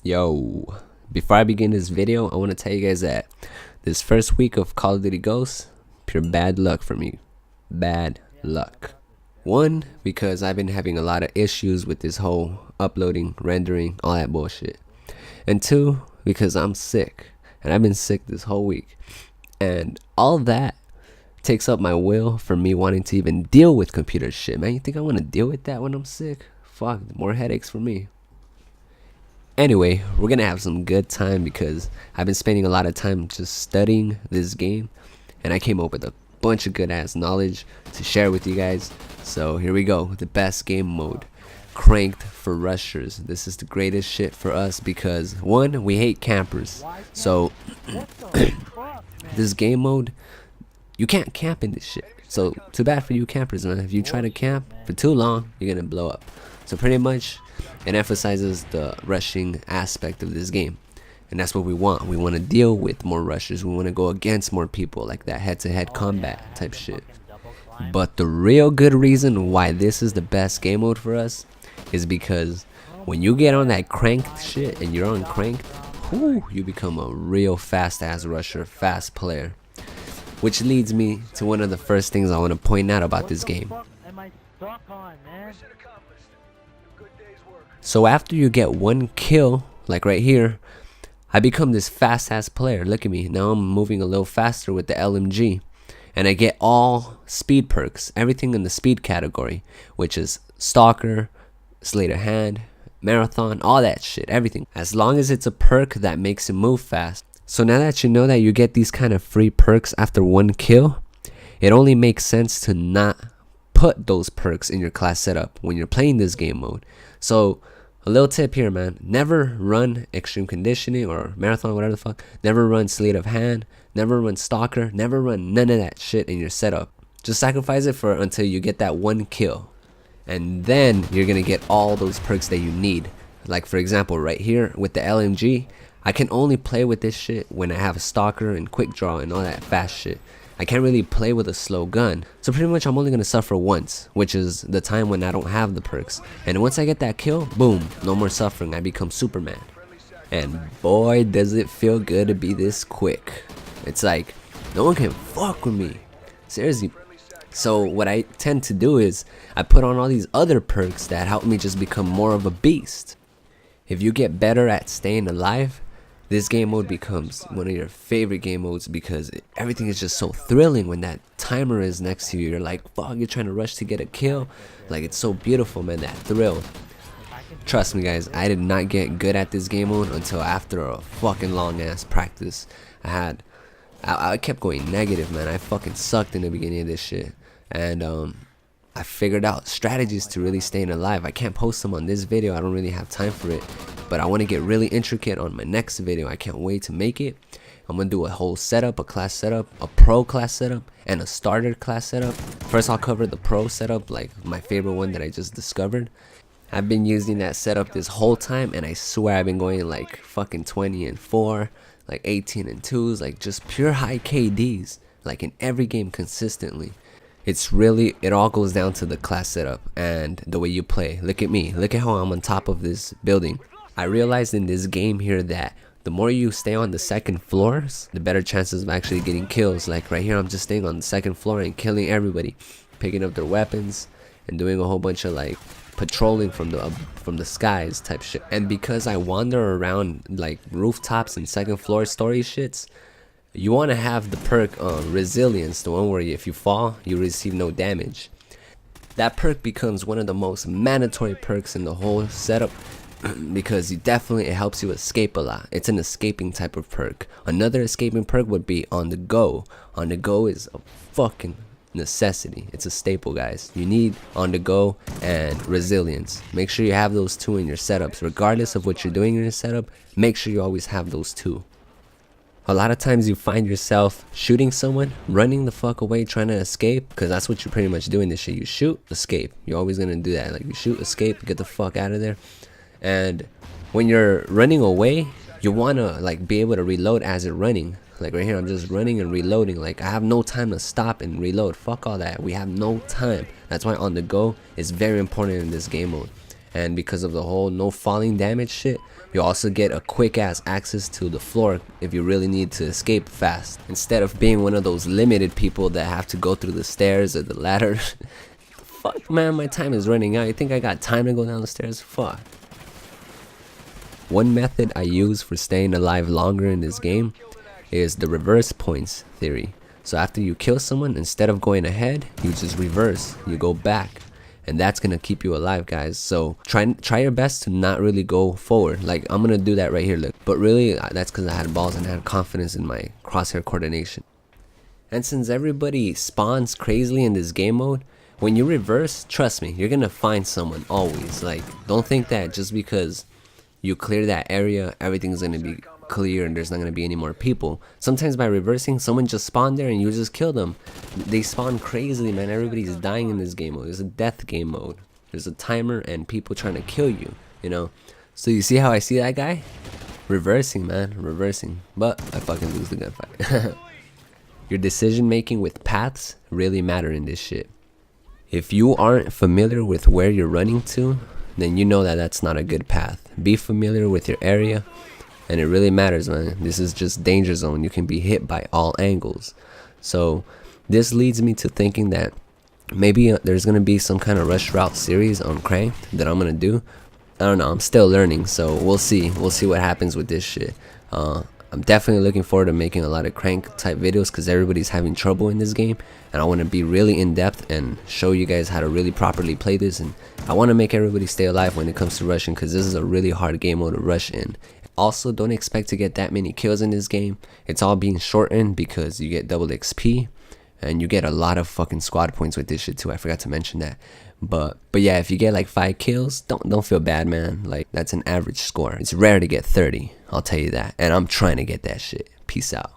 Yo, before I begin this video, I want to tell you guys that this first week of Call of Duty Ghosts, pure bad luck for me. Bad luck. One, because I've been having a lot of issues with this whole uploading, rendering, all that bullshit. And two, because I'm sick. And I've been sick this whole week. And all that takes up my will for me wanting to even deal with computer shit. Man, you think I want to deal with that when I'm sick? Fuck, more headaches for me. Anyway, we're gonna have some good time because I've been spending a lot of time just studying this game, and I came up with a bunch of good ass knowledge to share with you guys. So here we go, the best game mode, cranked for rushers. This is the greatest shit for us because one, we hate campers. So this game mode, you can't camp in this shit. So too bad for you campers, man. If you try to camp for too long, you're gonna blow up. So pretty much it emphasizes the rushing aspect of this game, and that's what we want. We want to deal with more rushers. We want to go against more people, like that head-to-head combat type shit. But the real good reason why this is the best game mode for us is because when you get on that cranked shit and you're on cranked, whoo, you become a real fast ass rusher, fast player. Which leads me to one of the first things I want to point out about this game. So after you get one kill, like right here, I become this fast ass player. Look at me, now I'm moving a little faster with the LMG. And I get all speed perks, everything in the speed category, which is Stalker, Sleight of Hand, Marathon, all that shit, everything. As long as it's a perk that makes you move fast. So now that you know that you get these kind of free perks after one kill, it only makes sense to not put those perks in your class setup when you're playing this game mode. So a little tip here, man, never run extreme conditioning or marathon, whatever the fuck. Never run Sleight of Hand, never run Stalker, never run none of that shit in your setup. Just sacrifice it for until you get that one kill, and then you're gonna get all those perks that you need. Like for example right here with the LMG, I can only play with this shit when I have a Stalker and quick draw and all that fast shit. I can't really play with a slow gun. So pretty much I'm only gonna suffer once, which is the time when I don't have the perks. And once I get that kill, boom, no more suffering. I become Superman. And boy, does it feel good to be this quick. It's like, no one can fuck with me. Seriously. So what I tend to do is I put on all these other perks that help me just become more of a beast. If you get better at staying alive, this game mode becomes one of your favorite game modes because everything is just so thrilling when that timer is next to you. You're like, fuck, you're trying to rush to get a kill. Like, it's so beautiful, man, that thrill. Trust me, guys, I did not get good at this game mode until after a fucking long ass practice. I kept going negative, man. I fucking sucked in the beginning of this shit. And I figured out strategies to really staying alive. I can't post them on this video, I don't really have time for it, but I want to get really intricate on my next video. I can't wait to make it. I'm gonna do a whole setup, a class setup, a pro class setup, and a starter class setup. First I'll cover the pro setup, like my favorite one that I just discovered. I've been using that setup this whole time, and I swear I've been going like fucking 20 and 4, like 18 and 2s, like just pure high KDs, like in every game consistently. It all goes down to the class setup and the way you play. Look at me, look at how I'm on top of this building. I realized in this game here that the more you stay on the second floors, the better chances of actually getting kills. Like right here, I'm just staying on the second floor and killing everybody, picking up their weapons and doing a whole bunch of like patrolling from the skies type shit. And because I wander around like rooftops and second floor story shits, you want to have the perk resilience, the one where if you fall you receive no damage. That perk becomes one of the most mandatory perks in the whole setup because it helps you escape a lot. It's an escaping type of perk. Another escaping perk would be on the go. On the go is a fucking necessity. It's a staple, guys. You need on the go and resilience. Make sure you have those two in your setups. Regardless of what you're doing in your setup, make sure you always have those two. A lot of times you find yourself shooting someone, running the fuck away, trying to escape, because that's what you're pretty much doing this shit. You shoot, escape. You're always gonna do that. Like, you shoot, escape, get the fuck out of there. And when you're running away, you wanna like be able to reload as you're running. Like right here, I'm just running and reloading. Like, I have no time to stop and reload. Fuck all that. We have no time. That's why on the go is very important in this game mode. And because of the whole no falling damage shit, you also get a quick ass access to the floor if you really need to escape fast, instead of being one of those limited people that have to go through the stairs or the ladder. Fuck man, my time is running out. You think I got time to go down the stairs? Fuck. One method I use for staying alive longer in this game is the reverse points theory. So after you kill someone, instead of going ahead, you just reverse, you go back, and that's gonna keep you alive, guys. So try your best to not really go forward. Like I'm gonna do that right here, look. But really, that's because I had balls and I had confidence in my crosshair coordination. And since everybody spawns crazily in this game mode, when you reverse, trust me, you're gonna find someone always. Like, don't think that just because you clear that area, everything's gonna be clear and there's not gonna be any more people. Sometimes by reversing, someone just spawned there and you just kill them. They spawn crazily, man. Everybody's dying in this game mode. It's a death game mode. There's a timer and people trying to kill you, you know. So you see how I see that guy? Reversing, man, reversing. But I fucking lose the gunfight. Your decision making with paths really matter in this shit. If you aren't familiar with where you're running to, then you know that that's not a good path. Be familiar with your area, and it really matters, man. This is just danger zone. You can be hit by all angles. So this leads me to thinking that maybe there's gonna be some kind of rush route series on Crank that I'm gonna do. I don't know, I'm still learning, so we'll see what happens with this shit. I'm definitely looking forward to making a lot of Crank type videos because everybody's having trouble in this game, and I want to be really in depth and show you guys how to really properly play this. And I want to make everybody stay alive when it comes to rushing, because this is a really hard game mode to rush in. Also, don't expect to get that many kills in this game. It's all being shortened because you get double XP and you get a lot of fucking squad points with this shit too. I forgot to mention that. But yeah, if you get like 5 kills, don't feel bad, man. Like, that's an average score. It's rare to get 30, I'll tell you that. And I'm trying to get that shit. Peace out.